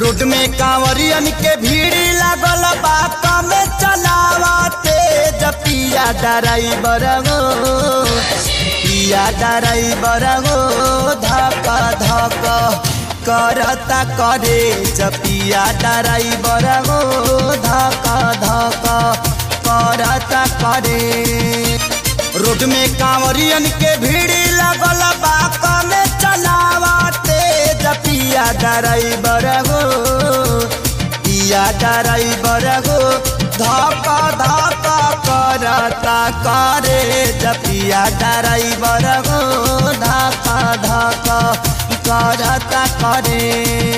Road में कांवरियन के भीड़ लागल बात में चलावते पिया ड्राइवर गो पिया ड्राइवर गो धक धक करता करे पिया ड्राइवर गो धक धक करता करे। रोड में कांवरियन के भीड़ लागल बात में चलावते पिया ड्राइवर गो पिया ड्राइवर गो धक धक करता करे पिया ड्राइवर गो धक धक करता करे।